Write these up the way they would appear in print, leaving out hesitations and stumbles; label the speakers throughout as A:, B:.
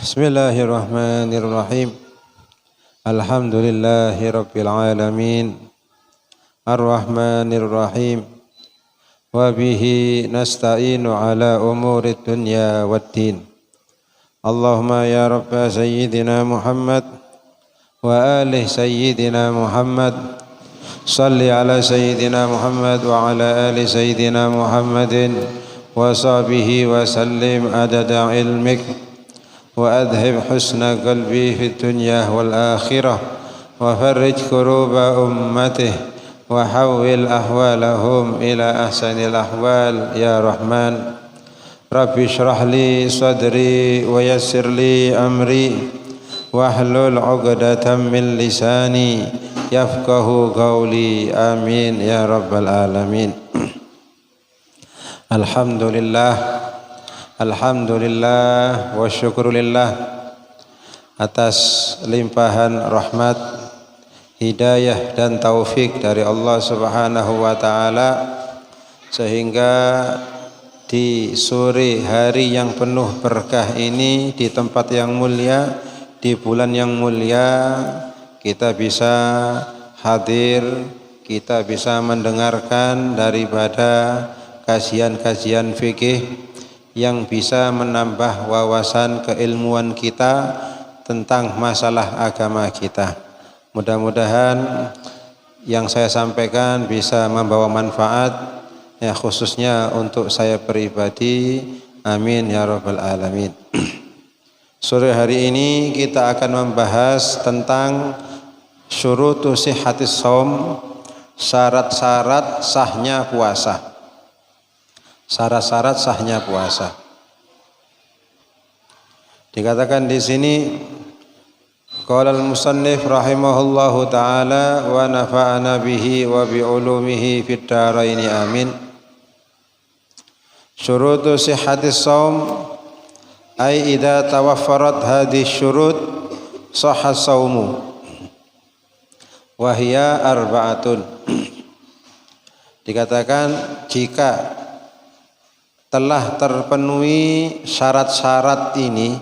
A: Bismillahirrahmanirrahim. Alhamdulillahi rabbil alamin. Ar-Rahmanir-Rahim. Wa bihi nasta'inu ala umuri dunya waddin. Allahumma ya Rabba Sayyidina Muhammad wa alih Sayyidina Muhammad. Salli ala Sayyidina Muhammad wa ala ali Sayyidina Muhammadin wa sahbihi wa sallim adada ilmik wa adhib husna qalbi fi dunya wal akhirah wa farrij kuruba ummatih wa hawwil ahwalahum ila ahsanil ahwal ya Rahman. Rabbi shrah li sadri wa yassir li amri wahlul 'uqdatam min lisani yafqahu qawli. Amin ya rabbal alamin. Alhamdulillah wa syukurillah atas limpahan rahmat, hidayah dan taufik dari Allah Subhanahu wa taala, sehingga di sore hari yang penuh berkah ini, di tempat yang mulia, di bulan yang mulia, kita bisa hadir, kita bisa mendengarkan daripada kajian-kajian fikih yang bisa menambah wawasan keilmuan kita tentang masalah agama kita. Mudah-mudahan yang saya sampaikan bisa membawa manfaat, ya khususnya untuk saya pribadi. Amin ya rabbal alamin. Sore hari ini kita akan membahas tentang syurutu sihhatis shaum, syarat-syarat sahnya puasa. Syarat-syarat sahnya puasa. Dikatakan di sini, qala al-musannif rahimahullahu taala wa nafa'ana bihi wa bi ulumihi fid dharain amin. Syurutu sihhatis shaum ay idza tawaffarat hadhihi syurut sahha shaumu wa hiya arba'atun. Dikatakan jika telah terpenuhi syarat-syarat ini,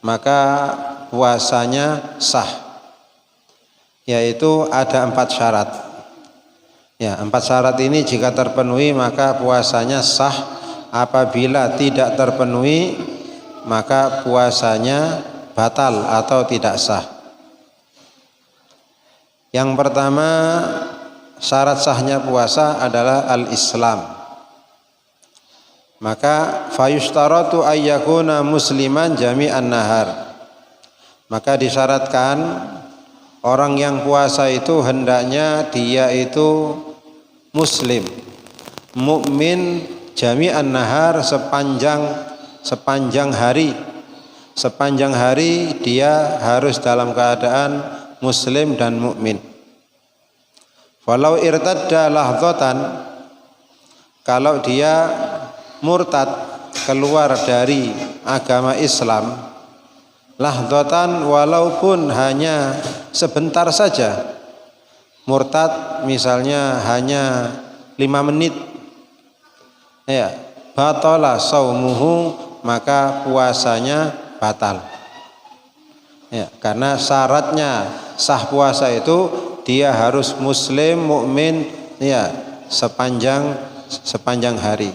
A: maka puasanya sah. Yaitu ada 4 syarat. Ya, 4 syarat ini jika terpenuhi maka puasanya sah. Apabila tidak terpenuhi maka puasanya batal atau tidak sah. Yang pertama, syarat sahnya puasa adalah al-Islam. Maka fayushtaratu ayyakuna musliman jami'an nahar. Maka disyaratkan orang yang puasa itu hendaknya dia itu muslim, mukmin jami'an nahar, sepanjang hari. Sepanjang hari dia harus dalam keadaan muslim dan mukmin. Walau irtadda lahdhatan, kalau dia murtad, keluar dari agama Islam, lahdhatan, walaupun hanya sebentar saja, murtad misalnya hanya 5 menit, ya, batala saumuhu, maka puasanya batal. Ya, karena syaratnya sah puasa itu dia harus muslim, mukmin, ya, sepanjang hari.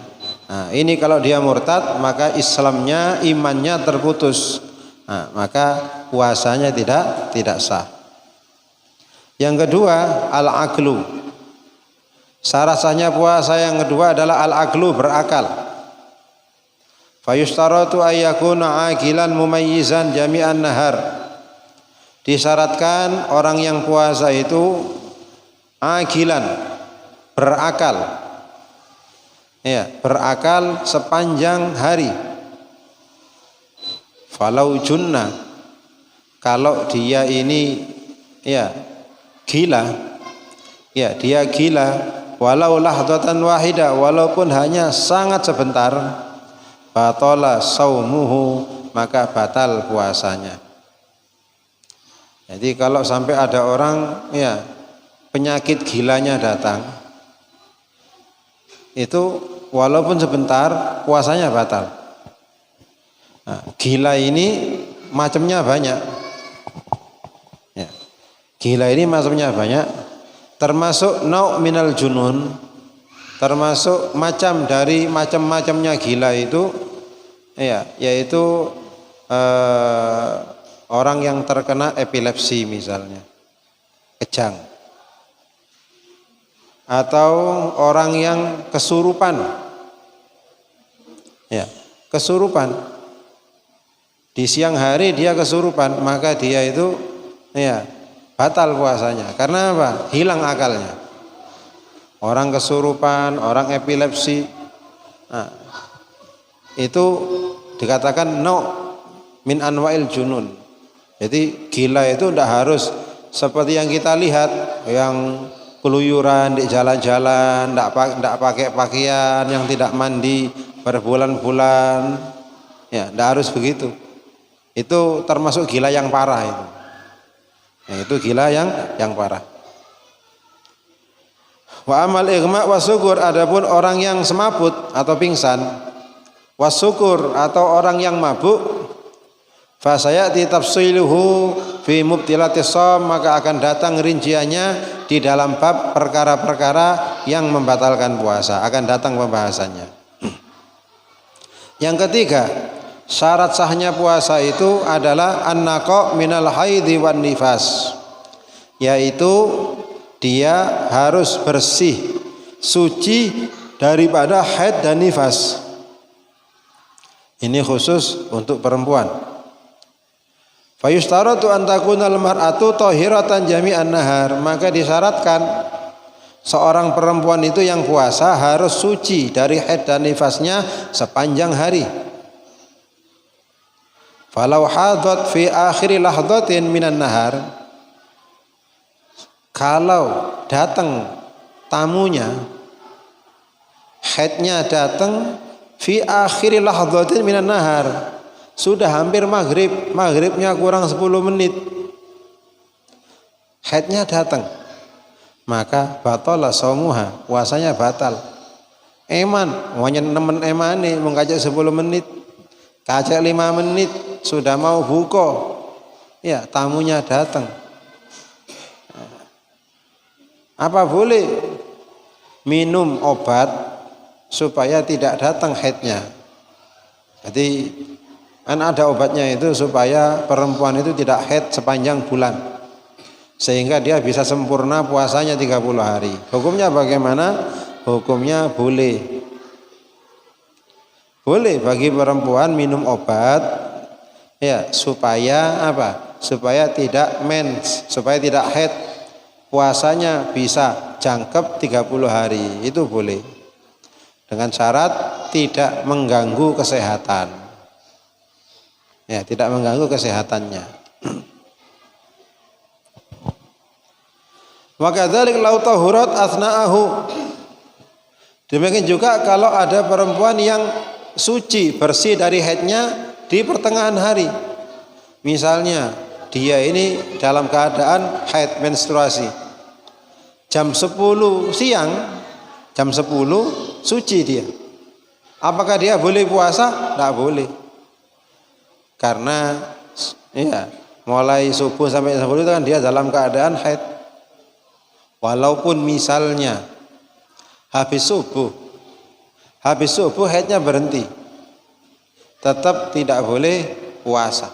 A: Nah, ini kalau dia murtad maka Islamnya, imannya terputus. Nah, maka puasanya tidak sah. Yang kedua, al-aqlu. Syarat sahnya puasa yang kedua adalah al-aqlu, berakal. Fayushtaratu ayyakuna aqilan mumayyizan jami'an nahar. Disyaratkan orang yang puasa itu aqilan, berakal. Ya, berakal sepanjang hari. Falau junna, kalau dia ini ya gila, ya dia gila, walau lahdatan wahida, walaupun hanya sangat sebentar, batala saumuhu, maka batal puasanya. Jadi kalau sampai ada orang ya penyakit gilanya datang, itu walaupun sebentar puasanya batal. Nah, gila ini macamnya banyak. Ya. Gila ini macamnya banyak. Termasuk nau' minal junun, termasuk macam dari macam-macamnya gila itu, ya, yaitu orang yang terkena epilepsi misalnya, kejang, atau orang yang kesurupan, ya, kesurupan. Di siang hari dia kesurupan, maka dia itu ya batal puasanya. Karena apa? Hilang akalnya. Orang kesurupan, orang epilepsi, nah, itu dikatakan min anwa'il junun. Jadi gila itu tidak harus seperti yang kita lihat, yang keluyuran di jalan-jalan, tidak pakai pakaian, yang tidak mandi berbulan-bulan, ya tidak harus begitu. Itu termasuk gila yang parah itu. Ya, itu gila yang parah. Wa amal ighma wa sukur, adapun orang yang semaput atau pingsan, wasukur atau orang yang mabuk, fa sayati tafsiluhu fi mubtilatis shaum, maka akan datang rinciannya di dalam bab perkara-perkara yang membatalkan puasa, akan datang pembahasannya. Yang ketiga, syarat sahnya puasa itu adalah an-naqa minal haidhi wan nifas, yaitu dia harus bersih, suci daripada haid dan nifas. Ini khusus untuk perempuan. Fayustaratu an takunal mar'atu tahiratan jami'an nahar, maka disyaratkan seorang perempuan itu yang puasa harus suci dari haid dan nifasnya sepanjang hari. Falau hadat fi akhiri lahdatin minan nahar, kalau datang tamunya, haidnya datang fi akhiri lahdatin minan nahar, sudah hampir maghrib, maghribnya kurang 10 menit, haidnya datang, maka batala shaumuha, puasanya batal. Eman, wanya nemen emane mengajak 10 menit, kajak 5 menit, sudah mau buka, ya tamunya datang. Apa boleh minum obat supaya tidak datang haidnya? Jadi kan ada obatnya itu supaya perempuan itu tidak haid sepanjang bulan, sehingga dia bisa sempurna puasanya 30 hari. Hukumnya bagaimana? Hukumnya boleh. Boleh bagi perempuan minum obat, ya, supaya apa? Supaya tidak mens, supaya tidak haid, puasanya bisa jangkep 30 hari, itu boleh. Dengan syarat tidak mengganggu kesehatan. Ya, tidak mengganggu kesehatannya. Wa kadzalik lau tahurat asna'ahu. Demikian juga kalau ada perempuan yang suci, bersih dari haidnya di pertengahan hari. Misalnya dia ini dalam keadaan haid, menstruasi, jam 10 siang, jam 10 suci dia. Apakah dia boleh puasa? Tidak boleh. Karena ya, mulai subuh sampai 10 itu kan dia dalam keadaan haid. Walaupun misalnya habis subuh haidnya berhenti, tetap tidak boleh puasa.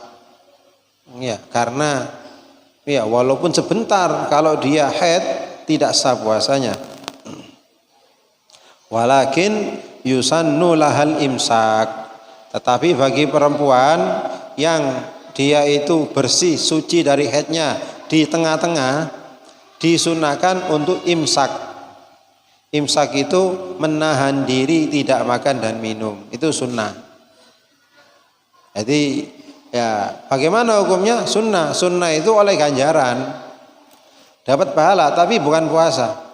A: Ya, karena ya walaupun sebentar, kalau dia haid tidak sah puasanya. Walakin yusannu lahal imsak, tetapi bagi perempuan yang dia itu bersih, suci dari haidnya di tengah-tengah, disunahkan untuk imsak. Imsak itu menahan diri tidak makan dan minum, itu sunnah. Jadi ya bagaimana hukumnya? Sunnah. Sunnah itu oleh ganjaran, dapat pahala, tapi bukan puasa.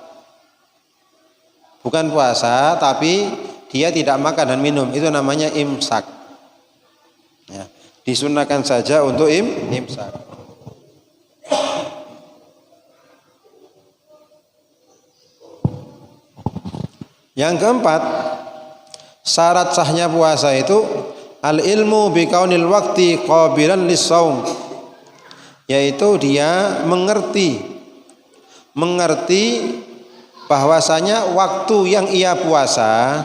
A: Bukan puasa, tapi dia tidak makan dan minum, itu namanya imsak. Ya, disunahkan saja untuk imsak. Yang keempat, syarat sahnya puasa itu Al ilmu bi kaunil waqti qabilan lis-shaum, yaitu dia mengerti bahwasanya waktu yang ia puasa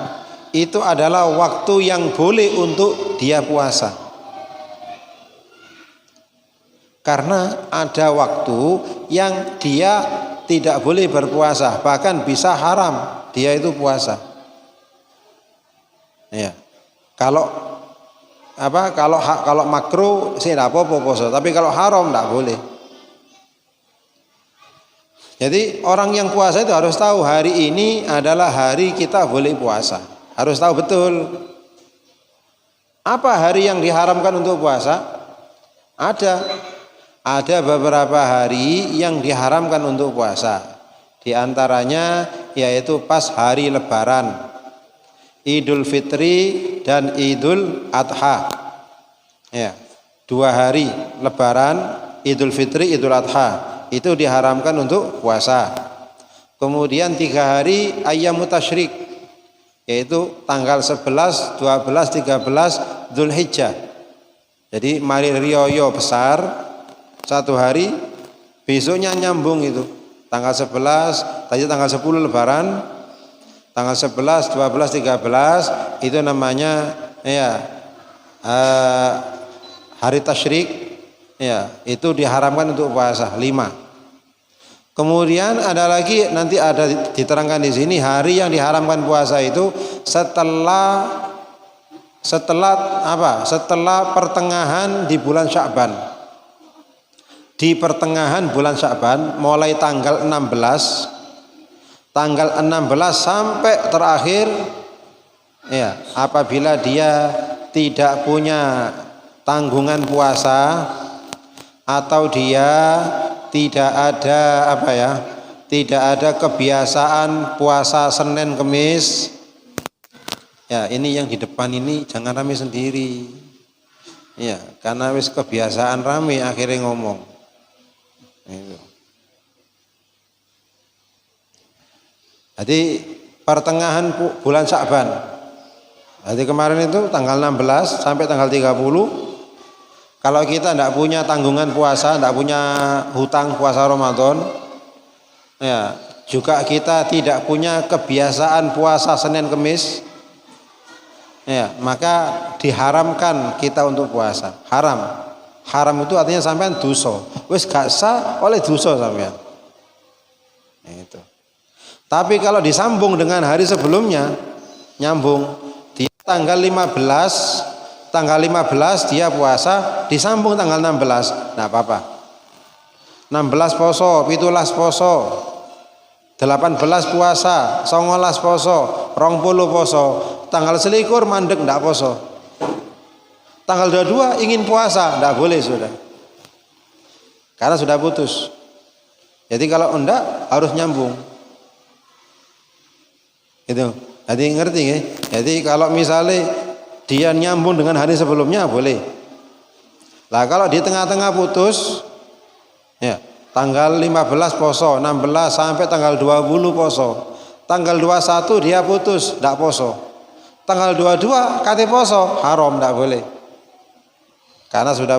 A: itu adalah waktu yang boleh untuk dia puasa. Karena ada waktu yang dia tidak boleh berpuasa, bahkan bisa haram dia itu puasa. Ya. Kalau makruh sih tidak apa-apa puasa, tapi kalau haram tidak boleh. Jadi orang yang puasa itu harus tahu hari ini adalah hari kita boleh puasa. Harus tahu betul. Apa hari yang diharamkan untuk puasa? Ada beberapa hari yang diharamkan untuk puasa. Di antaranya yaitu pas hari Lebaran, Idul Fitri dan Idul Adha. Ya, 2 hari Lebaran, Idul Fitri, Idul Adha itu diharamkan untuk puasa. Kemudian 3 hari Ayyamut Tasyrik, yaitu tanggal 11, 12, 13 Dzulhijjah. Jadi mari rioyo besar 1 hari, besoknya nyambung itu. Tanggal 11, tadi tanggal 10 Lebaran, tanggal 11, 12, 13 itu namanya hari tasyrik. Ya, itu diharamkan untuk puasa 5. Kemudian ada lagi, nanti ada diterangkan di sini hari yang diharamkan puasa itu setelah pertengahan di bulan Sya'ban. Di pertengahan bulan Sya'ban mulai tanggal 16 sampai terakhir, ya, apabila dia tidak punya tanggungan puasa atau dia tidak ada kebiasaan puasa Senin Kemis, ya ini yang di depan ini jangan rame sendiri, ya karena wis kebiasaan rame akhirnya ngomong. Itu. Jadi pertengahan bulan Sya'ban. Jadi kemarin itu tanggal 16 sampai tanggal 30. Kalau kita tidak punya tanggungan puasa, tidak punya hutang puasa Ramadan, ya juga kita tidak punya kebiasaan puasa Senin Kemis, ya maka diharamkan kita untuk puasa. Haram itu artinya sampean dosa. Wis gak sah oleh dosa sampean. Itu. Tapi kalau disambung dengan hari sebelumnya, nyambung di tanggal 15 dia puasa, disambung tanggal 16, nah apa-apa. 16 poso, 17 poso, 18 puasa, 19 poso, 20 poso, tanggal 21 mandek ndak poso. Tanggal 22 ingin puasa, ndak boleh sudah. Karena sudah putus. Jadi kalau enggak harus nyambung. Itu. Jadi ngerti ya? Jadi kalau misalnya dia nyambung dengan hari sebelumnya boleh. Lah kalau di tengah-tengah putus, ya tanggal 15 poso, 16 sampai tanggal 20 poso, tanggal 21 dia putus, tidak poso, tanggal 22 kate poso, haram, tidak boleh, karena sudah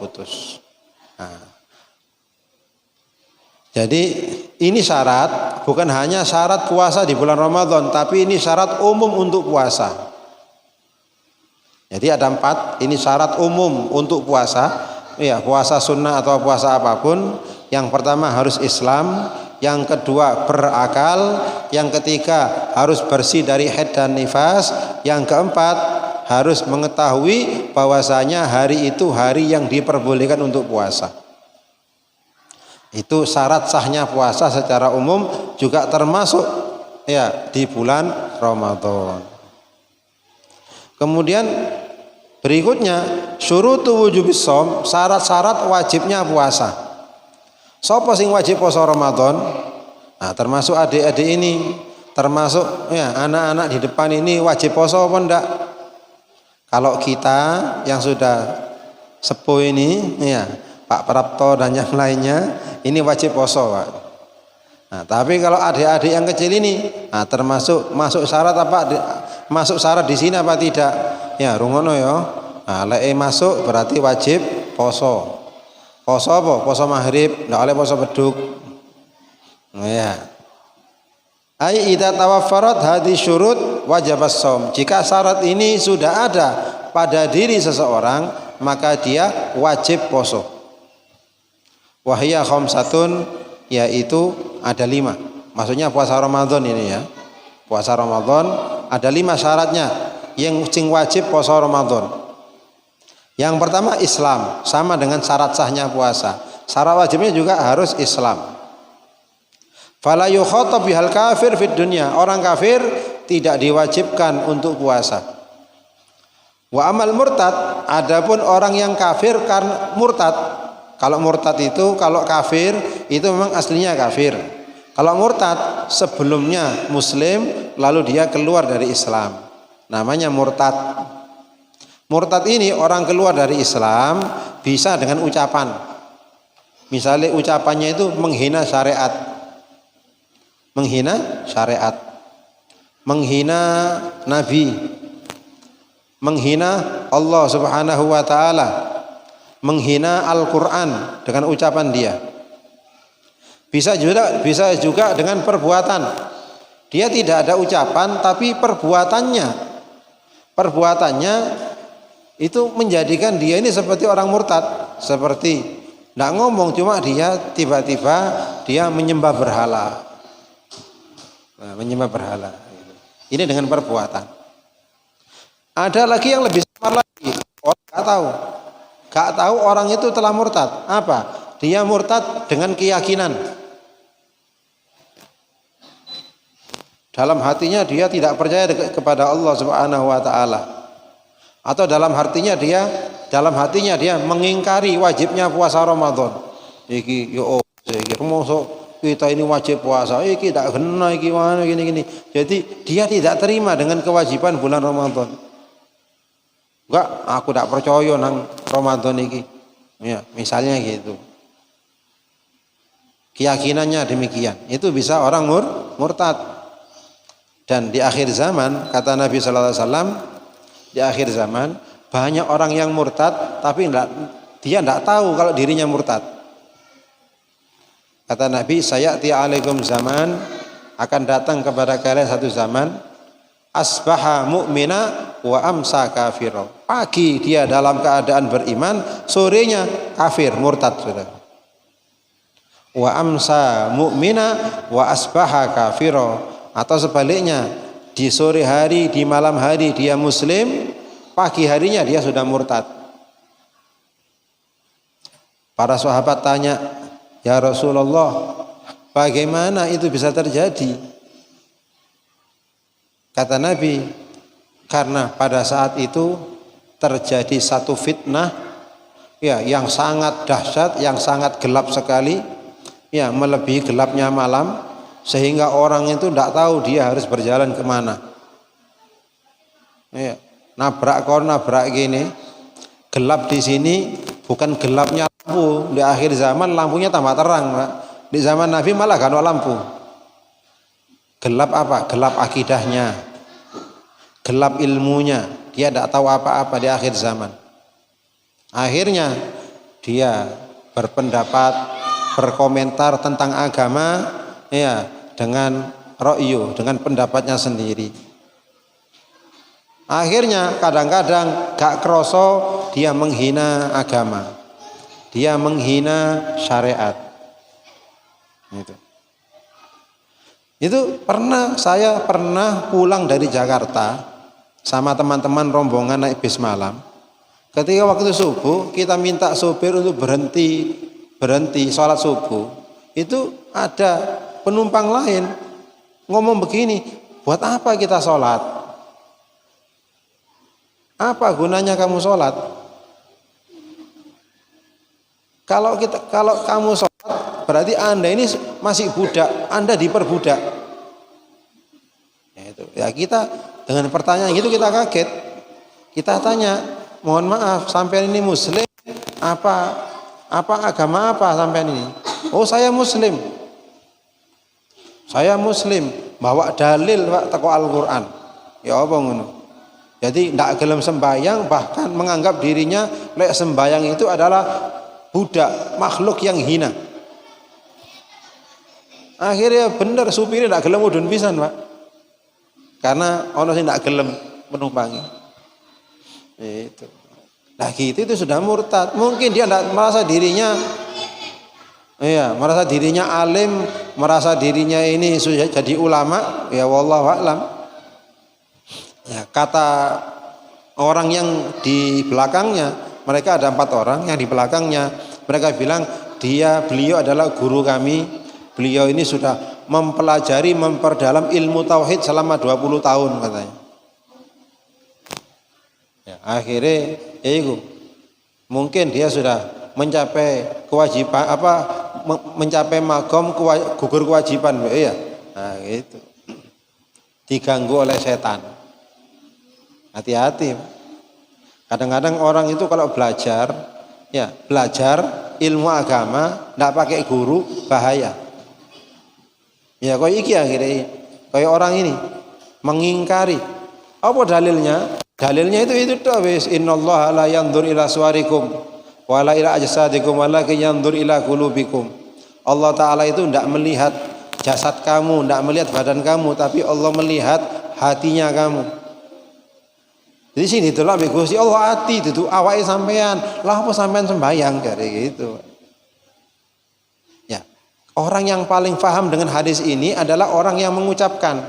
A: putus. Nah. Jadi ini syarat, bukan hanya syarat puasa di bulan Ramadan, tapi ini syarat umum untuk puasa. Jadi ada 4, ini syarat umum untuk puasa, ya puasa sunnah atau puasa apapun. Yang pertama harus Islam, yang kedua berakal, yang ketiga harus bersih dari haid dan nifas, yang keempat harus mengetahui bahwasanya hari itu hari yang diperbolehkan untuk puasa. Itu syarat sahnya puasa secara umum, juga termasuk ya di bulan Ramadan. Kemudian berikutnya syurutu wujubis shaum, syarat-syarat wajibnya puasa. Sapa sing wajib puasa Ramadan? Nah, termasuk adik-adik ini, termasuk ya anak-anak di depan ini wajib puasa apa enggak? Kalau kita yang sudah sepuh ini, ya Pak Prapto dan yang lainnya, ini wajib puasa, Pak. Nah, tapi kalau adik-adik yang kecil ini, nah termasuk masuk syarat apa? masuk syarat di sini apa tidak? Ya, rungono ya. Nah, lek masuk berarti wajib poso. Poso apa? Poso maghrib, ndak oleh poso beduk. Nah, ya. Ai idza tawaffarat hadhihi syurut wajib as-shaum. Jika syarat ini sudah ada pada diri seseorang, maka dia wajib poso. Wahiyya khamsatun, yaitu ada 5. Maksudnya puasa Ramadan ini ya. Puasa Ramadan ada 5 syaratnya yang wajib puasa Ramadan. Yang pertama Islam, sama dengan syarat sahnya puasa. Syarat wajibnya juga harus Islam. Fala yukhatab bihal kafir fid dunya. Orang kafir tidak diwajibkan untuk puasa. Wa amal murtad, adapun orang yang kafir karena murtad. Kalau murtad itu, kalau kafir itu memang aslinya kafir. Kalau murtad sebelumnya muslim lalu dia keluar dari Islam, namanya murtad. Murtad ini orang keluar dari Islam bisa dengan ucapan. Misalnya ucapannya itu menghina syariat. Menghina syariat, menghina Nabi, menghina Allah Subhanahu wa ta'ala, menghina Al-Quran dengan ucapan dia. Bisa juga dengan perbuatan. Dia tidak ada ucapan tapi perbuatannya itu menjadikan dia ini seperti orang murtad. Seperti tidak ngomong, cuma dia tiba-tiba dia menyembah berhala. Menyembah berhala. Ini dengan perbuatan. Ada lagi yang lebih samar lagi. Orang gak tahu orang itu telah murtad. Apa? Dia murtad dengan keyakinan. Dalam hatinya dia tidak percaya kepada Allah Subhanahu wa ta'ala. Atau dalam hatinya dia mengingkari wajibnya puasa Ramadan. Iki yo mosok kita ini wajib puasa, iki tak kena iki mana gini. Jadi dia tidak terima dengan kewajiban bulan Ramadan. Enggak, aku tak percaya nang Ramadan iki. Ya, misalnya gitu. Keyakinannya demikian. Itu bisa orang murtad. Dan di akhir zaman kata Nabi sallallahu alaihi wasallam, di akhir zaman banyak orang yang murtad tapi dia tidak tahu kalau dirinya murtad. Kata Nabi, sayati alaikum zaman, akan datang kepada kalian satu zaman, asbaha mu'mina wa amsa kafiro. Pagi dia dalam keadaan beriman, sorenya kafir, murtad sudah. Wa amsa mu'mina wa asbaha kafiro. Atau sebaliknya, di sore hari, di malam hari dia muslim, pagi harinya dia sudah murtad. Para sahabat tanya, ya Rasulullah, bagaimana itu bisa terjadi? Kata Nabi, karena pada saat itu terjadi satu fitnah ya yang sangat dahsyat, yang sangat gelap sekali, ya melebihi gelapnya malam, sehingga orang itu tidak tahu dia harus berjalan kemana. Ya, nabrak gini, gelap di sini bukan gelapnya lampu. Di akhir zaman lampunya tambah terang, Pak. Di zaman Nabi malah gak ada lampu. Gelap apa? Gelap akidahnya, gelap ilmunya. Dia tidak tahu apa-apa di akhir zaman. Akhirnya dia berpendapat, berkomentar tentang agama, ya dengan ra'yu, dengan pendapatnya sendiri. Akhirnya kadang-kadang gak kroso dia menghina agama, dia menghina syariat. Itu saya pernah pulang dari Jakarta sama teman-teman rombongan naik bis malam. Ketika waktu subuh kita minta sopir untuk berhenti sholat subuh, itu ada penumpang lain ngomong begini, buat apa kita sholat? Apa gunanya kamu sholat? Kalau kamu sholat berarti Anda ini masih budak, Anda diperbudak. Ya kita dengan pertanyaan gitu kita kaget. Kita tanya, mohon maaf, sampean ini muslim? Apa agama apa sampean ini? Oh, saya muslim. Saya muslim, bawa dalil Pak teko Al-Qur'an. Ya apa ngono? Jadi ndak gelem sembayang, bahkan menganggap dirinya lek sembayang itu adalah budak, makhluk yang hina. Akhirnya bener supirnya ndak gelem mudhun pisan, Pak. Karena ono sing ndak gelem menumpangi. Itu. Nah gitu itu sudah murtad. Mungkin dia ndak merasa dirinya merasa dirinya alim, merasa dirinya ini sudah jadi ulama, ya wallahu a'lam. Ya, kata orang yang di belakangnya, mereka ada 4 orang yang di belakangnya, mereka bilang beliau adalah guru kami, beliau ini sudah mempelajari, memperdalam ilmu tauhid selama 20 tahun katanya. Ya, akhirnya mungkin dia sudah mencapai kewajiban mencapai magom gugur kewajiban, ya. Nah, gitu. Diganggu oleh setan. Hati-hati. Kadang-kadang orang itu kalau belajar ilmu agama tidak pakai guru bahaya. Ya kau iki akhirnya kayak orang ini mengingkari. Apa dalilnya? Dalilnya itu toh wis innallaha la yanzur ila suwarikum wala ila ajsadikum walakin yanzur ila qulubikum. Allah Ta'ala itu tidak melihat jasad kamu, tidak melihat badan kamu, tapi Allah melihat hatinya kamu. Jadi sini itulah Gusti Allah hati itu awake sampean. Lah apa sampean sembayang kayak gitu. Ya. Orang yang paling paham dengan hadis ini adalah orang yang mengucapkan.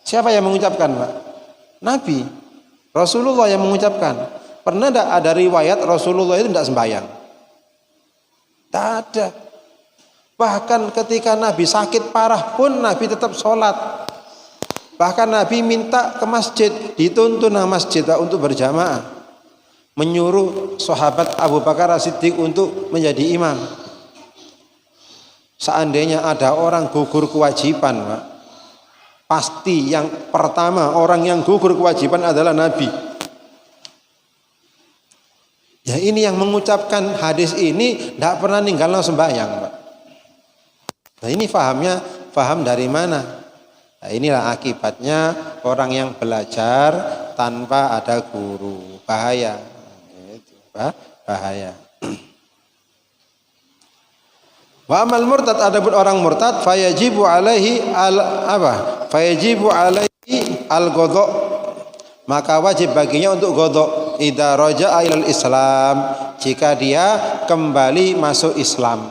A: Siapa yang mengucapkan, Pak? Nabi. Rasulullah yang mengucapkan. Pernah tidak ada riwayat Rasulullah itu tidak sembahyang? Tidak ada. Bahkan ketika Nabi sakit parah pun Nabi tetap sholat. Bahkan Nabi minta ke masjid, dituntun ke masjid untuk berjamaah. Menyuruh sahabat Abu Bakar As-Siddiq untuk menjadi imam. Seandainya ada orang gugur kewajiban, Pak, pasti yang pertama orang yang gugur kewajiban adalah Nabi. Ya ini yang mengucapkan hadis ini tidak pernah ninggalno sembahyang, Pak. Nah ini paham dari mana? Nah, inilah akibatnya orang yang belajar tanpa ada guru, bahaya. Bahaya. Wa amal murtad, adapun orang murtad fayajibu alaihi Fayajibu alaihi al-ghadha. Maka wajib baginya untuk ghadha idza raja'a ilal Islam, jika dia kembali masuk Islam.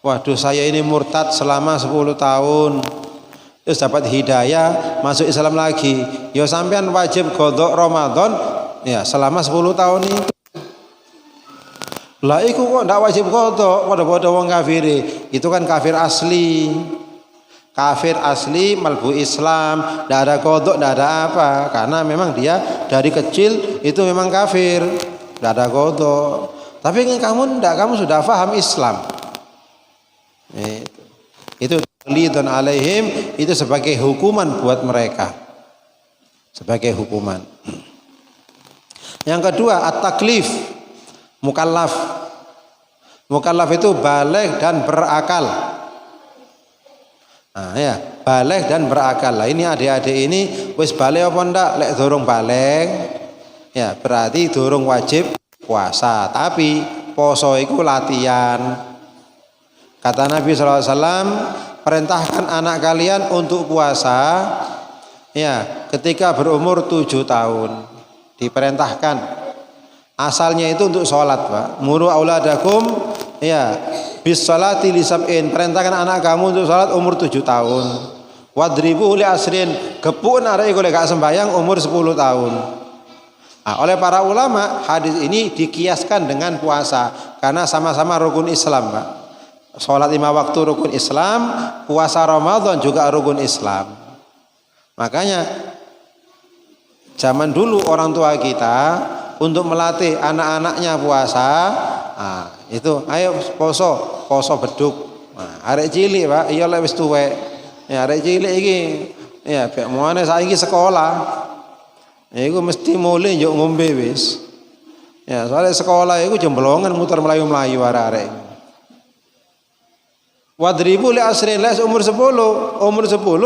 A: Waduh, saya ini murtad selama 10 tahun. Terus dapat hidayah masuk Islam lagi, ya sampean wajib qadha Ramadan ya selama 10 tahun itu. Lah iku kok ndak wajib qadha, padha-padha wong kafir. Itu kan kafir asli. Kafir asli malbu Islam, ndak ada qadha, ndak ada apa, karena memang dia dari kecil itu memang kafir, ndak ada qadha. Tapi kamu sudah paham Islam. Itu lidun alaihim, itu sebagai hukuman buat mereka, sebagai hukuman. Yang kedua at-taklif, mukallaf. Mukallaf itu baligh dan berakal. Nah ya, baligh dan berakal. Lah ini adik-adik ini wis baligh apa ndak? Lek durung baligh ya berarti durung wajib puasa, tapi poso iku latihan. Kata Nabi SAW, perintahkan anak kalian untuk puasa ya ketika berumur 7 tahun. Diperintahkan. Asalnya itu untuk sholat, Pak. Muru auladakum ya bis sholati li sab'in. Perintahkan anak kamu untuk sholat umur 7 tahun. Wadribu li asrin. Gepuk arek iku lek gak sembayang umur 10 tahun. Nah, oleh para ulama hadis ini dikiaskan dengan puasa karena sama-sama rukun Islam, Pak. Sholat 5 waktu rukun Islam, puasa Ramadan juga rukun Islam. Makanya zaman dulu orang tua kita untuk melatih anak-anaknya puasa, itu ayo poso beduk. Arek cilik, Pak, iya lek wis tuwek. Ya arek cilik iki ya pek muane saiki sekolah. Ya iku mesti mulai njuk ngombe wis. Ya soalnya sekolah iku jemblongan muter melayu-melayu arek-arek. Wadribu li asrin, les umur 10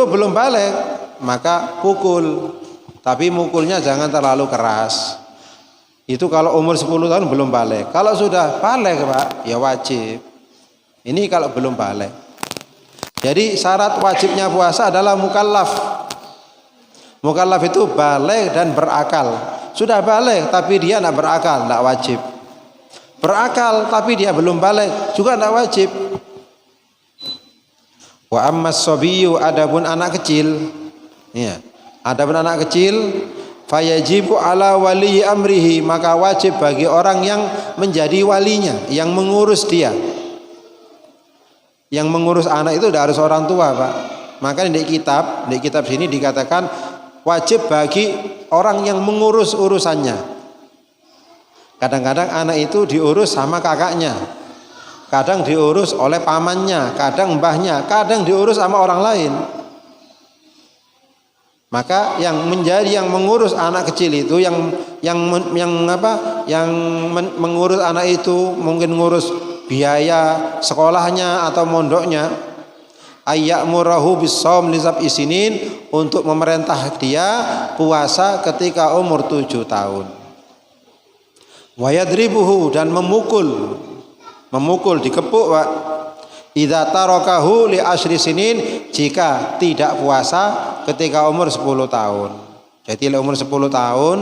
A: belum balik, maka pukul. Tapi mukulnya jangan terlalu keras. Itu kalau umur 10 tahun belum balik. Kalau sudah balik Pak, ya wajib. Ini kalau belum balik. Jadi syarat wajibnya puasa adalah mukallaf. Mukallaf itu balik dan berakal. Sudah balik tapi dia tidak berakal, tidak wajib. Berakal tapi dia belum balik, juga tidak wajib. Wa ammas sabiyyu, adapun anak kecil, ya. Adapun anak kecil, fayajibu ala wali amrihi, maka wajib bagi orang yang menjadi walinya, yang mengurus dia. Yang mengurus anak itu tidak harus orang tua, Pak. Maka di kitab sini dikatakan wajib bagi orang yang mengurus urusannya. Kadang-kadang anak itu diurus sama kakaknya, kadang diurus oleh pamannya, kadang mbahnya, kadang diurus sama orang lain. Maka yang mengurus anak kecil itu mengurus anak itu, mungkin ngurus biaya sekolahnya atau mondoknya, ayyamurahu bisawm li sab'i sinin, untuk memerintah dia puasa ketika umur 7 tahun. Wa yadribuhu, dan memukul dikepuk, Pak. Idza tarakahu li asyri sinin, jika tidak puasa ketika umur 10 tahun. Jadi umur 10 tahun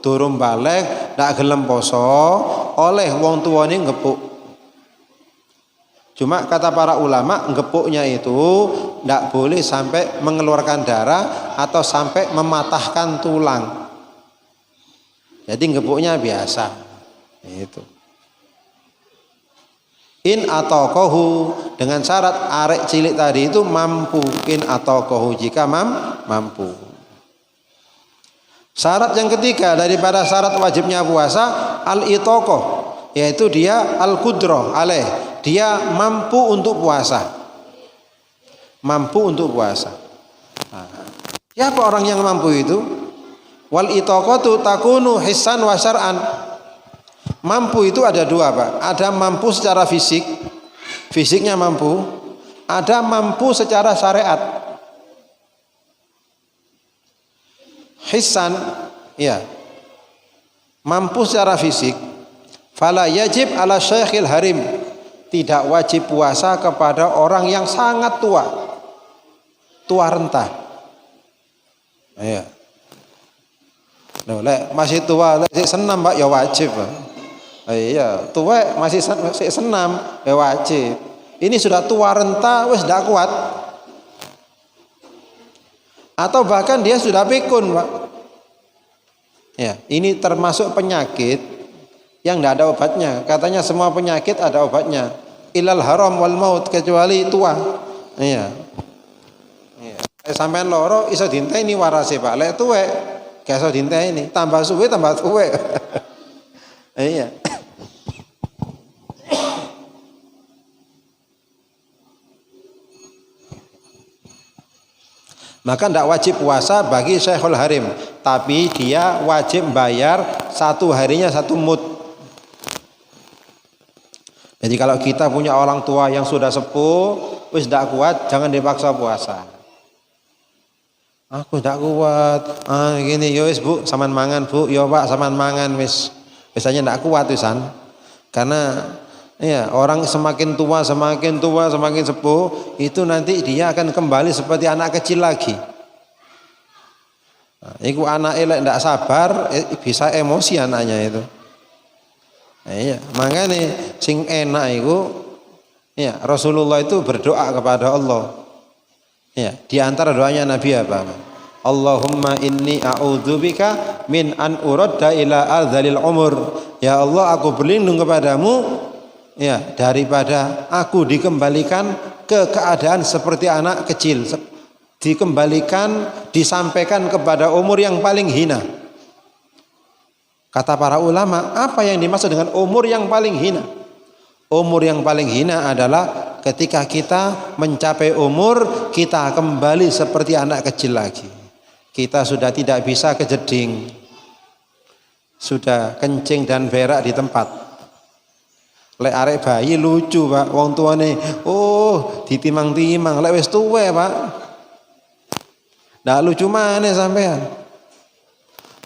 A: durung balik, ndak gelem poso, oleh wong tuane ngepuk. Cuma kata para ulama, ngepuknya itu ndak boleh sampai mengeluarkan darah atau sampai mematahkan tulang. Jadi ngepuknya biasa. Itu. In ataqahu, dengan syarat arek cilik tadi itu mampu. In ataqahu, jika mampu. Syarat yang ketiga daripada syarat wajibnya puasa, al-itaqah, yaitu dia al-qudrah alaih, dia mampu untuk puasa. Mampu untuk puasa. Siapa orang yang mampu itu? Wal itaqatu takunu hissan wa syar'an. Mampu itu ada dua, Pak. Ada mampu secara fisik, fisiknya mampu. Ada mampu secara syariat. Hissan, ya, mampu secara fisik. Fala yajib ala syekhil harim, tidak wajib puasa kepada orang yang sangat tua renta. Iya. Loh, masih tua, senam, Pak, ya wajib, Pak. Iya, tua masih senam, ya wajib. Ini sudah tua renta, wis tidak kuat. Atau bahkan dia sudah pikun, Pak. Ya, ini termasuk penyakit yang tidak ada obatnya. Katanya semua penyakit ada obatnya. Ilal haram wal maut, kecuali tua. Iya. Sampean loro iso dinteni warase, Pak. Lek tuwek gak iso dinteni, tambah suwe tambah tuwek. Iya. Maka tidak wajib puasa bagi syekhul harim, tapi dia wajib bayar 1 harinya 1 mud. Jadi kalau kita punya orang tua yang sudah sepuh, wis tidak kuat, jangan dipaksa puasa. Aku tidak kuat, gini, yo wis Bu, saman mangan Bu, yo Pak, saman mangan wis. Biasanya tidak kuat wisan, karena ya, orang semakin tua, semakin sepuh, itu nanti dia akan kembali seperti anak kecil lagi. Iku anak elek tidak sabar, bisa emosi anaknya itu. Iya, makanya sing enak itu, ya, Rasulullah itu berdoa kepada Allah. Ya, di antara doanya Nabi apa? Allahumma inni a'udzubika min an uradda ila adzalil umur. Ya Allah, aku berlindung kepadamu, ya, daripada aku dikembalikan ke keadaan seperti anak kecil, dikembalikan, disampaikan kepada umur yang paling hina. Kata para ulama, apa yang dimaksud dengan umur yang paling hina? Umur yang paling hina adalah ketika kita mencapai umur kita kembali seperti anak kecil lagi. Kita sudah tidak bisa kejeding, sudah kencing dan berak di tempat. Lek arek bayi lucu, Pak, wong tuane ditimang-timang. Lek wis tuwe, Pak, ndak lucu maneh sampean.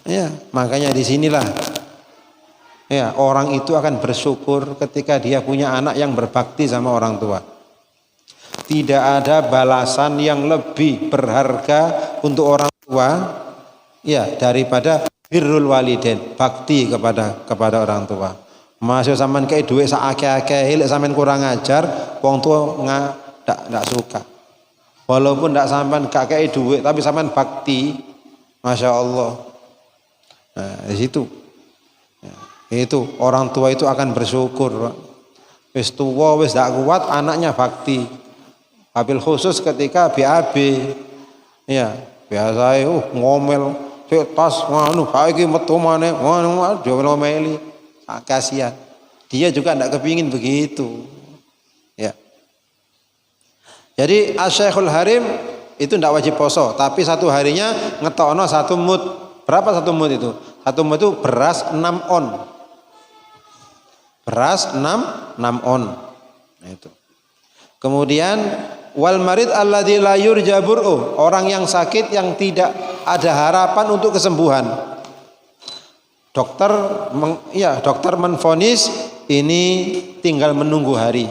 A: Ya, makanya disinilah ya orang itu akan bersyukur ketika dia punya anak yang berbakti sama orang tua. Tidak ada balasan yang lebih berharga untuk orang tua ya daripada birrul walidain, bakti kepada orang tua. Masuk sampean kei dhuwit sak akeh-akeh, lek sampean kurang ajar, wong tua ndak suka. Walaupun ndak sampean gak kei dhuwit tapi sampean bakti, Masya Allah. Nah, di situ. Itu orang tua itu akan bersyukur. Wis tua, wis ndak kuat, anaknya bakti. Wabil khusus ketika BAB. Ya, biasa ngomel, cek tas nganu, saiki metu maneh, ngono diomeli. Kasihan. Dia juga tidak kepingin begitu. Ya. Jadi Asy-Syekhul Harim itu tidak wajib poso, tapi satu harinya ngetokno 1 mud. Berapa 1 mud itu? 1 mud itu beras 6 on. Beras 6 on. Nah, itu. Kemudian wal marid alladzi la yurja bur'u, orang yang sakit yang tidak ada harapan untuk kesembuhan. Dokter menvonis ini tinggal menunggu hari.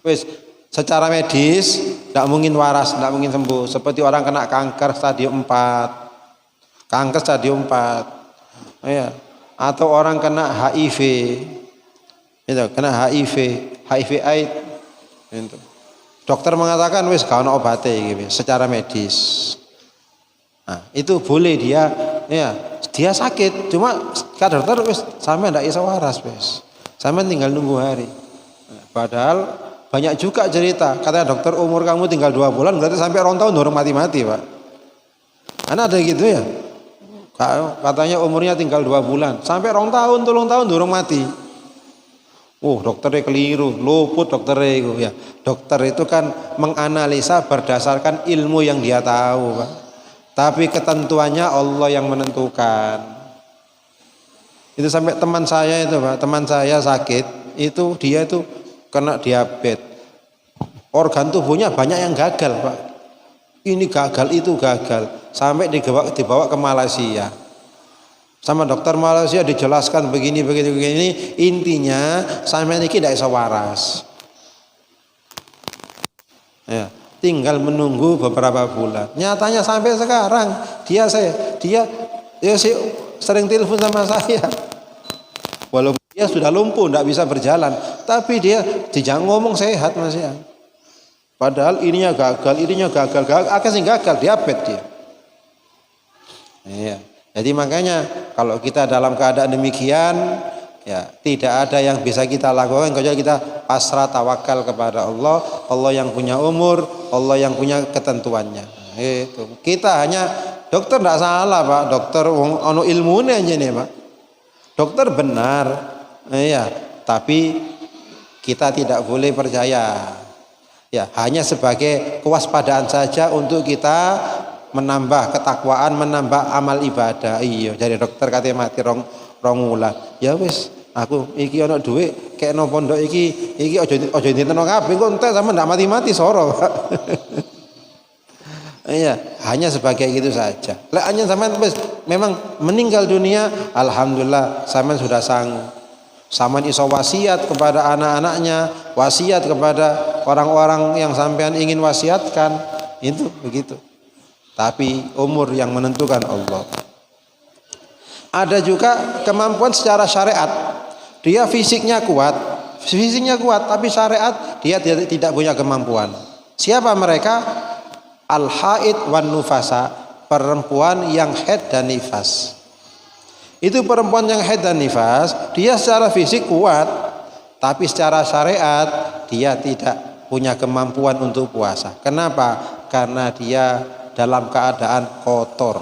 A: Wis secara medis tidak mungkin waras, tidak mungkin sembuh. Seperti orang kena kanker stadium 4. Kanker stadium 4. Ya. Atau orang kena HIV. Itu, kena HIV AIDS. Itu. Dokter mengatakan wis gak ono obate iki secara medis. Nah, itu boleh dia sakit, cuma kata dokter wis sampe ndak iso waras wis. Sampe tinggal nunggu hari. Nah, padahal banyak juga cerita, kata dokter umur kamu tinggal 2 bulan berarti sampai 2 tahun dorong mati-mati, Pak. Karena ada gitu ya. Katanya umurnya tinggal 2 bulan, sampai 2 tahun, 3 tahun dorong mati. Dokternya keliru, luput dokternya itu ya. Dokter itu kan menganalisa berdasarkan ilmu yang dia tahu, Pak. Tapi ketentuannya Allah yang menentukan. Itu sampai teman saya itu, Pak, teman saya sakit, itu dia itu kena diabetes. Organ tubuhnya banyak yang gagal, Pak. Ini gagal, itu gagal, sampai dibawa ke Malaysia. Sama dokter Malaysia dijelaskan begini. Intinya sampai ini tidak bisa waras. Ya, tinggal menunggu beberapa bulan. Nyatanya sampai sekarang dia sering telepon sama saya. Walaupun dia sudah lumpuh, tidak bisa berjalan, tapi dia jangan ngomong sehat masih. Padahal ininya gagal, akhirnya gagal, diabetes dia. Iya. Jadi makanya kalau kita dalam keadaan demikian, ya tidak ada yang bisa kita lakukan kecuali kita pasrah tawakal kepada Allah. Allah yang punya umur, Allah yang punya ketentuannya. Itu. Kita hanya dokter tidak salah, Pak. Dokter ono ilmunya aja nih, Pak. Dokter benar, ya. Tapi kita tidak boleh percaya. Ya, hanya sebagai kewaspadaan saja untuk kita menambah ketakwaan, menambah amal ibadah. Iya, dari dokter katanya mati rong wulan. Ya wis, aku iki ana dhuwit kekno pondok iki aja diteno kabeh kok entek sama ndak mati-mati soro, Pak. Iya, hanya sebagai gitu saja. Lek hanya sampean wis memang meninggal dunia, alhamdulillah sampean sudah sanggup. Sampean iso wasiat kepada anak-anaknya, wasiat kepada orang-orang yang sampean ingin wasiatkan. Itu begitu. Tapi umur yang menentukan Allah. Ada juga kemampuan secara syariat. Dia fisiknya kuat, tapi syariat dia tidak punya kemampuan. Siapa mereka? Al-haid wan nufasa, perempuan yang haid dan nifas. Itu perempuan yang haid dan nifas, dia secara fisik kuat, tapi secara syariat dia tidak punya kemampuan untuk puasa. Kenapa? Karena dia dalam keadaan kotor.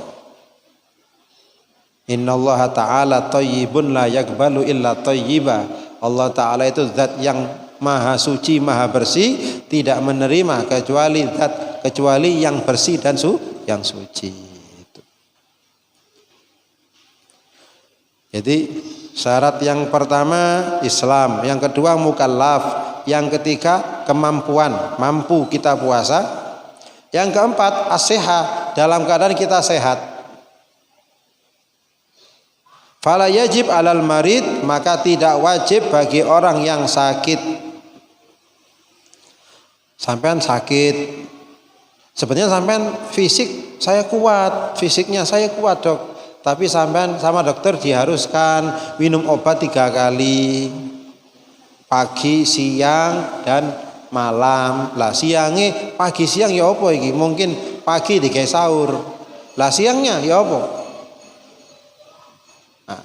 A: Innallaha ta'ala thayyibun la yaqbalu illa thayyiba. Allah Ta'ala itu zat yang maha suci, maha bersih, tidak menerima kecuali yang bersih dan yang suci. Itu. Jadi syarat yang pertama Islam, yang kedua mukallaf, yang ketiga kemampuan, mampu kita puasa. Yang keempat as-sihah, dalam keadaan kita sehat. Fala yajib alal marid, maka tidak wajib bagi orang yang sakit. Sampean sakit, sebenarnya sampean fisik saya kuat, fisiknya saya kuat dok, tapi sampean sama dokter diharuskan minum obat 3 kali, pagi, siang, dan malam. Lah siangnya pagi siang ya apa iki? Mungkin pagi digawe sahur. Lah siangnya ya apa? Nah,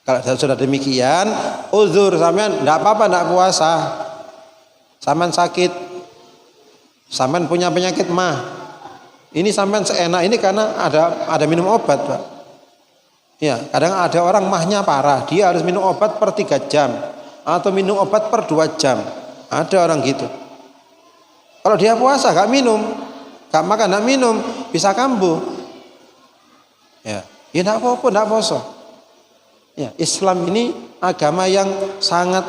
A: kalau sudah demikian, uzur sampean enggak apa-apa, enggak puasa. Sampean sakit, sampean punya penyakit mah. Ini sampean seenak ini karena ada minum obat, Pak. Ya, kadang ada orang mahnya parah, dia harus minum obat per 3 jam atau minum obat per 2 jam. Ada orang gitu. Kalau dia puasa gak minum, gak makan, gak minum, bisa kambuh. Ya, enggak apa-apa, enggak poso. Ya, Islam ini agama yang sangat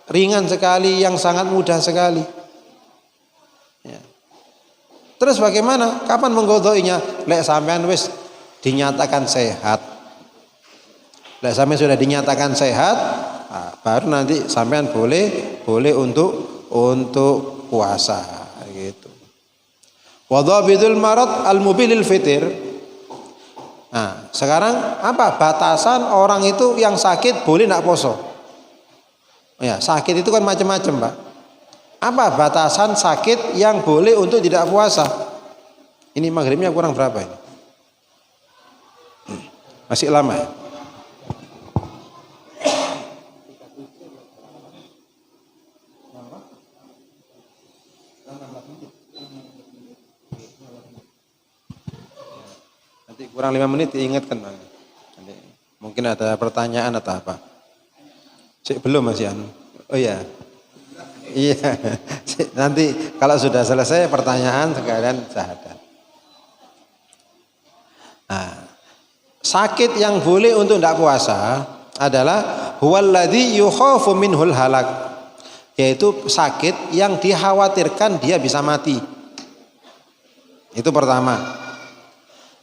A: ringan sekali, yang sangat mudah sekali. Ya. Terus bagaimana? Kapan menggodhoinya? Lek sampean wis dinyatakan sehat. Lek sampean sudah dinyatakan sehat, nah, baru nanti sampean boleh untuk puasa gitu. Wa dhabitul marad al-mubilil fitir. Nah, sekarang apa batasan orang itu yang sakit boleh enggak poso? Ya, sakit itu kan macam-macam, Pak. Apa batasan sakit yang boleh untuk tidak puasa? Ini maghribnya kurang berapa ini? Masih lama ya? Nanti kurang 5 menit diingatkan, Bang. Nanti mungkin ada pertanyaan atau apa? Belum masih anu. Oh iya. Iya. Nanti kalau sudah selesai pertanyaan sekalian syahadat. Nah, sakit yang boleh untuk tidak puasa adalah huwallazi yukhafu minhul halak, yaitu sakit yang dikhawatirkan dia bisa mati. Itu pertama.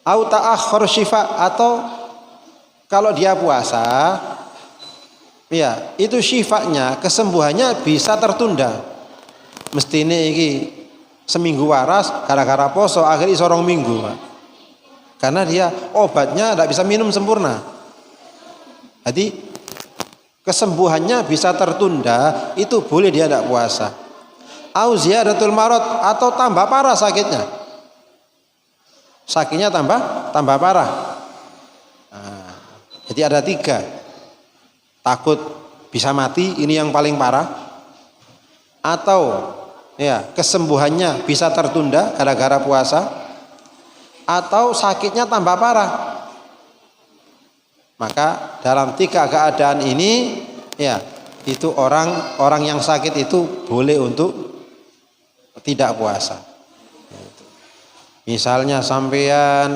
A: Au ta'akhkhur syifa, atau kalau dia puasa ya itu syifanya, kesembuhannya bisa tertunda. Mestine iki seminggu waras gara-gara poso akhirnya sorong minggu, Pak. Karena dia obatnya tidak bisa minum sempurna. Jadi kesembuhannya bisa tertunda, itu boleh dia tidak puasa. Au ziyadatul marad, atau tambah parah sakitnya. Sakitnya tambah parah. Nah, jadi ada 3. Takut bisa mati, ini yang paling parah. Atau ya kesembuhannya bisa tertunda gara-gara puasa. Atau sakitnya tambah parah. Maka dalam 3 keadaan ini ya itu orang yang sakit itu boleh untuk tidak puasa. Misalnya sampean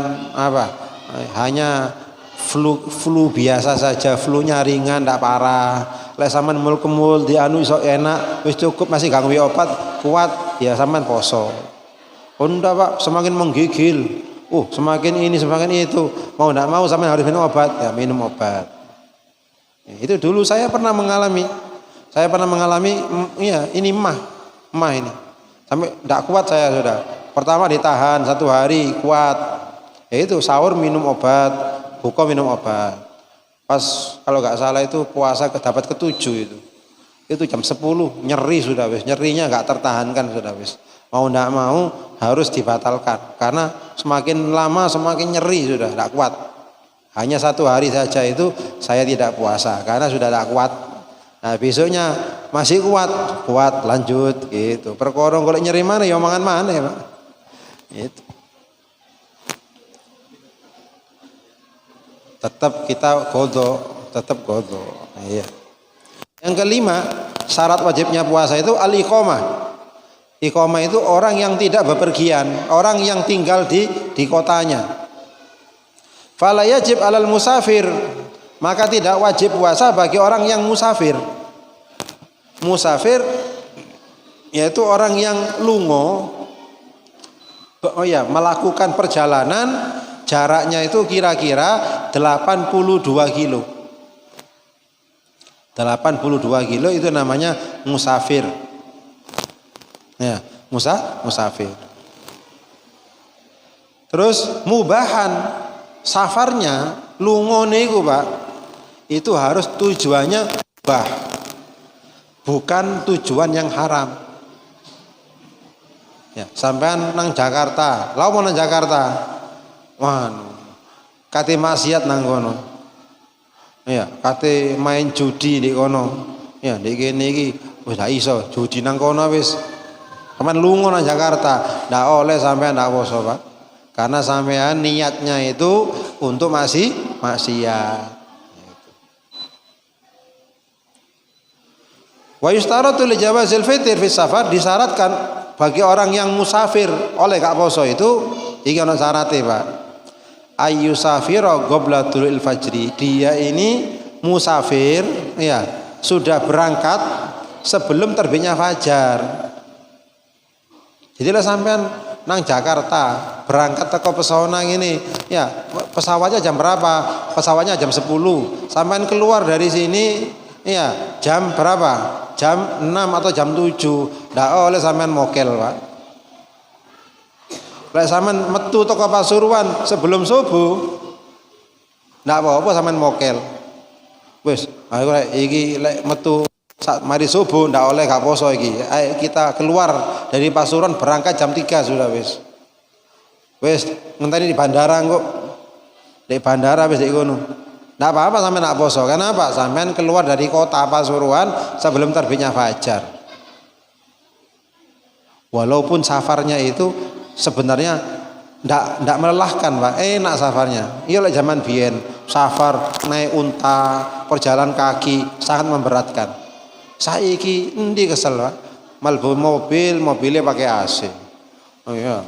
A: hanya flu biasa saja, flu-nya ringan ndak parah. Lek sampean mul-kemul dianu iso enak, wis cukup masih ganggu obat kuat, ya sampean poso. Oh ndak, Pak, semakin menggigil. Semakin ini semakin itu. Mau ndak mau sampean harus minum obat, ya minum obat. Itu dulu saya pernah mengalami. Iya, ini mah ini. Sampai ndak kuat saya sudah. Pertama ditahan 1 hari kuat, itu sahur minum obat, buka minum obat. Pas kalau nggak salah itu puasa dapat ke-7 itu jam 10 nyeri sudah wis, nyerinya nggak tertahankan sudah wis. Mau nggak mau harus dibatalkan karena semakin lama semakin nyeri sudah nggak kuat. Hanya 1 hari saja itu saya tidak puasa karena sudah tidak kuat. Nah besoknya masih kuat lanjut gitu. Perkorong kalau nyeri mana ya omongan mana ya, Pak. Itu. Tetap kita qadha. Iya. Yang kelima, syarat wajibnya puasa itu al-iqamah. Iqamah itu orang yang tidak bepergian, orang yang tinggal di kotanya. Fala yajib alal musafir, maka tidak wajib puasa bagi orang yang musafir. Musafir yaitu orang yang lungo, melakukan perjalanan jaraknya itu kira-kira 82 kilo. 82 kilo itu namanya musafir. Ya, musafir. Terus mubahan safarnya lungone iku, Pak. Itu harus tujuannya mubah. Bukan tujuan yang haram. Ya, sampean nang Jakarta, lha mau nang Jakarta. Kate maksiat nang kono. Ya, kate main judi di kono. Ya, di kene iki wis gak iso judi nang kono wis. Sampeyan lunga nang Jakarta, ndak oleh sampean ndak poso, Pak. Karena sampean niatnya itu untuk maksiat. Wa yustaratu li jawazil fitr fi safar, disyaratkan bagi orang yang musafir oleh gak poso itu iki ana syaraté, Pak. Ayyusafira qabla tulu'il fajri. Dia ini musafir ya, sudah berangkat sebelum terbitnya fajar. Jadi lah sampean nang Jakarta berangkat teko pesona ini ya, pesawatnya jam berapa? Pesawatnya jam 10. Sampean keluar dari sini ya jam berapa? Jam 6 atau jam 7. Ndak oleh sampean mokel, Pak. Lek sampean metu teko Pasuruan sebelum subuh ndak apa-apa sampean mokel. Wis, ayo lek iki lek metu mari subuh ndak oleh gak poso iki. Ayo kita keluar dari Pasuruan berangkat jam 3 sudah wis. Wis ngenteni di bandara kok. Di bandara wis di kono. Ndak apa-apa sampean nak poso. Kenapa? Sampean keluar dari kota Pasuruan sebelum terbitnya fajar. Walaupun safarnya itu sebenarnya ndak melelahkan, Pak. Enak safarnya. Iya lek zaman biyen safar naik unta, perjalanan kaki sangat memberatkan. Saiki endi kesel, Pak. Malbu mobilnya pakai AC. Oh iya.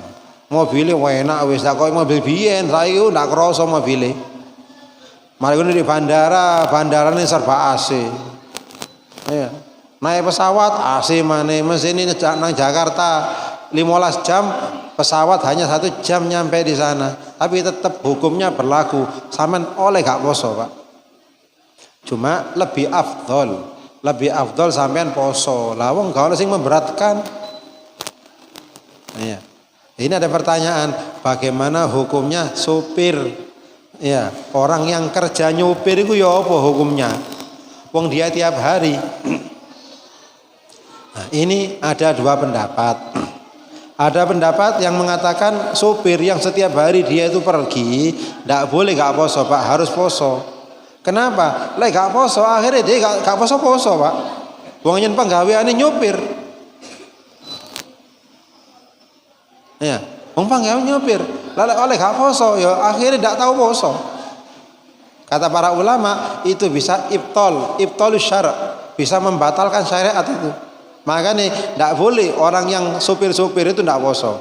A: Mobilnya enak wis tak koyo mobil biyen, saiki ndak krasa mobile. Mari ngono di bandarane serba AC. Iya. Naik pesawat AC maneh, mesin ini nang Jakarta 15 jam, pesawat hanya 1 jam nyampe di sana. Tapi tetap hukumnya berlaku. Sampean oleh gak poso, Pak. Cuma lebih afdol sampean poso. Lah wong gak ono sing memberatkan. Iya. Ini ada pertanyaan, bagaimana hukumnya sopir? Ya, orang yang kerja nyopir itu ya apa hukumnya? Wong dia tiap hari. Nah, ini ada dua pendapat. Ada pendapat yang mengatakan sopir yang setiap hari dia itu pergi, tidak boleh gak poso, Pak, harus poso. Kenapa? Lek gak poso, akhirnya dia gak poso, Pak. Wong yen penggaweane nyopir. Ya, wong penggawe nyopir. Lek oleh gak poso, ya akhirnya tidak tahu poso. Kata para ulama itu bisa ibtalus syara', bisa membatalkan syariat itu. Makanya tidak boleh orang yang supir-supir itu tidak poso.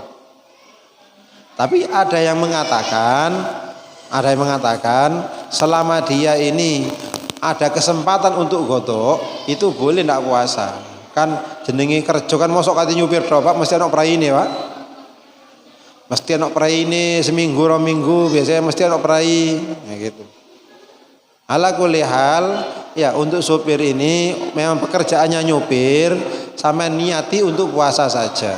A: Tapi ada yang mengatakan selama dia ini ada kesempatan untuk godok itu boleh tidak puasa. Kan jenenge kerja kan mosok kate nyupir tok, Pak, mesti ana praine, Pak. Mesti ana praine seminggu 2 minggu biasanya mesti ana prai ya gitu. Ala kulli hal ya, untuk supir ini memang pekerjaannya nyupir, sampai niati untuk puasa saja.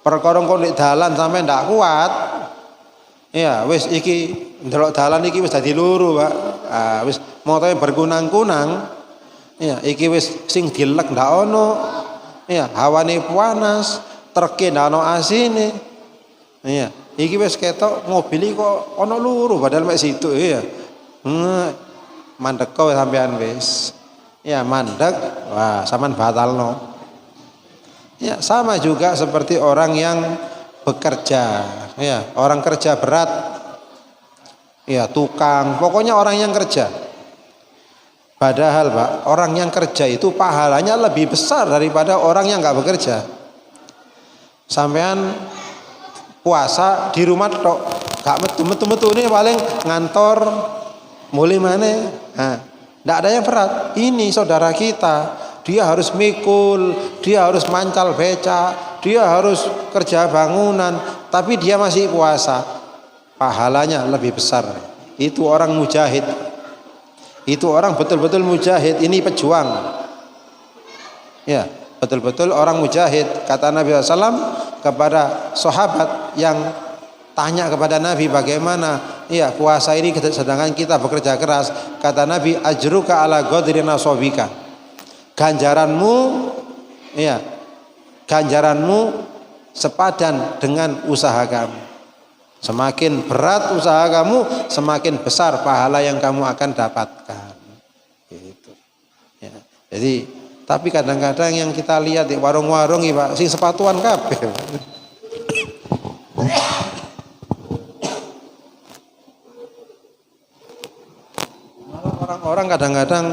A: Perkara kok nek dalan sampai ndak kuat, ya wis iki ndelok dalan iki wis dadi loro, Pak. Ah wis motoe berkunang-kunang. Ya iki wis sing dilek ndak ono. Ya hawane panas, treke ndak ono asine. Ya iki wis ketok mobil kok ono loro padahal mek situ ya. Mandek kau sampean wis. Ya mandek, wah sampean batalno. Ya sama juga seperti orang yang bekerja, ya orang kerja berat, ya tukang, pokoknya orang yang kerja. Padahal, Pak, orang yang kerja itu pahalanya lebih besar daripada orang yang nggak bekerja. Sampean puasa di rumah tok, gak metu ini paling ngantor, mulai mana? Nah, tidak ada yang berat. Ini saudara kita, dia harus mikul, dia harus mancal beca, dia harus kerja bangunan, tapi dia masih puasa. Pahalanya lebih besar. Itu orang mujahid. Itu orang betul-betul mujahid, ini pejuang. Ya, betul-betul orang mujahid. Kata Nabi SAW kepada sahabat yang tanya kepada Nabi bagaimana ya puasa ini sedangkan kita bekerja keras. Kata Nabi, ajruka ala qadri nasabika. Ganjaranmu ya, ganjaranmu sepadan dengan usaha kamu. Semakin berat usaha kamu, semakin besar pahala yang kamu akan dapatkan. Gitu. Ya. Jadi, tapi kadang-kadang yang kita lihat di warung-warung ya Pak, sing sepatuan kabeh. Malah orang-orang kadang-kadang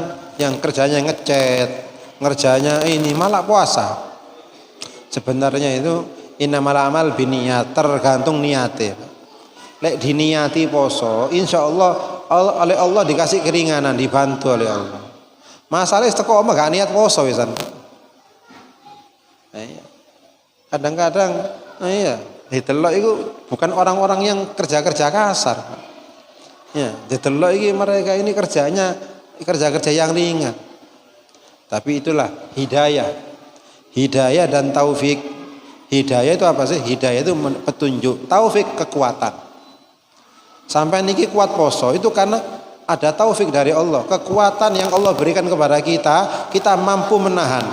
A: yang kerjanya ngecat, ngerjanya ini malah puasa. Sebenarnya itu innamal amal binniyat, tergantung niatnya. Lek diniati poso, insya Allah oleh Allah dikasih keringanan, dibantu oleh Allah. Masalahnya teko omah gak niat poso wisan. Kadang-kadang, iya, didelok itu bukan orang-orang yang kerja-kerja kasar. Ya, didelok ini mereka ini kerjanya kerja-kerja yang ringan. Tapi itulah hidayah, hidayah dan taufik. Hidayah itu apa sih? Hidayah itu petunjuk, taufik kekuatan. Sampai niki kuat poso itu karena ada taufik dari Allah, kekuatan yang Allah berikan kepada kita, kita mampu menahan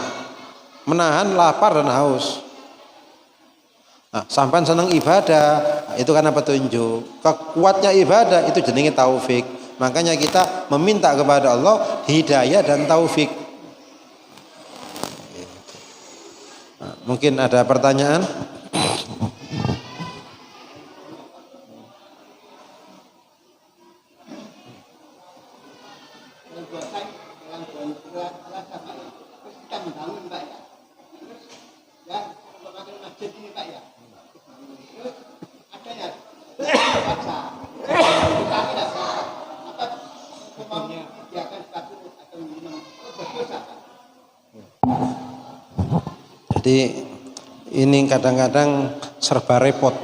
A: lapar dan haus. Nah, sampai senang ibadah itu karena petunjuk, kekuatnya ibadah itu jenenge taufik. Makanya kita meminta kepada Allah hidayah dan taufik. Nah, mungkin ada pertanyaan? Jadi ini kadang-kadang serba repot.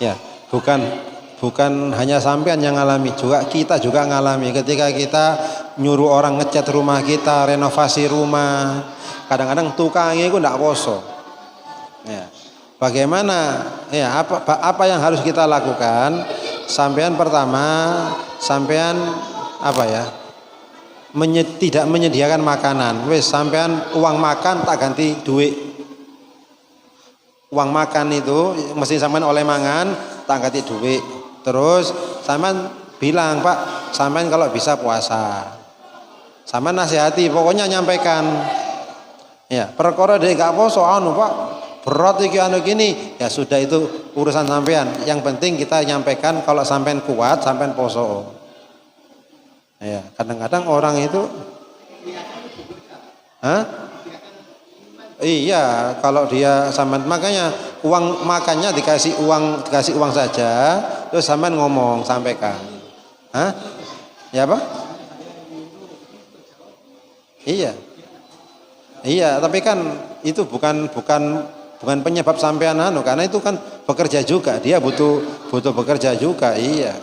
A: Ya, bukan hanya sampean yang ngalami, juga kita juga ngalami ketika kita nyuruh orang ngecat rumah kita, renovasi rumah. Kadang-kadang tukangnya itu ndak poso. Ya. Bagaimana ya apa yang harus kita lakukan? Sampean pertama, sampean apa ya? Tidak menyediakan makanan. Wes sampean uang makan tak ganti duit. Uang makan itu mesti sampean oleh mangan tak ganti duit. Terus sampean bilang, Pak, sampean kalau bisa puasa. Sampean nasihati, pokoknya nyampaikan. Ya, perkara dia gak poso anu, Pak. Berat iki anu gini. Ya sudah itu urusan sampean. Yang penting kita nyampaikan kalau sampean kuat, sampean poso. Ya, kadang-kadang orang itu iya, kalau dia sampean makanya uang makannya dikasih uang saja, terus sampean ngomong sampaikan. Ya apa? Iya. Iya, tapi kan itu bukan penyebab sampean karena itu kan bekerja juga, dia butuh bekerja juga, iya.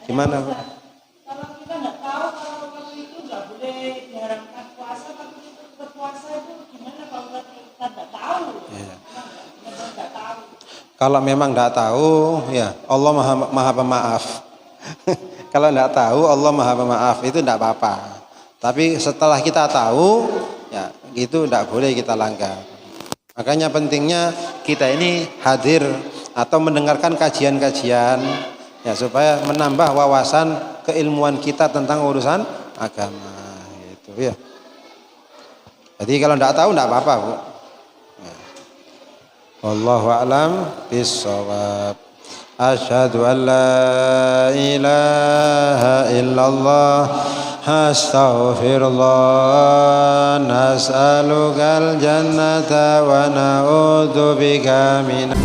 A: Gimana, Bu? Kalau memang tidak tahu, ya Allah maha pemaaf. Kalau tidak tahu, Allah maha pemaaf, itu tidak apa-apa. Tapi setelah kita tahu, ya itu tidak boleh kita langgar. Makanya pentingnya kita ini hadir atau mendengarkan kajian-kajian, ya supaya menambah wawasan keilmuan kita tentang urusan agama. Gitu ya. Jadi kalau tidak tahu, tidak apa-apa, Bu. Wallahu a'lam bishawab. Asyhadu an la ilaha illallah astaghfirullah nas'alukal jannata wa na'udzubika min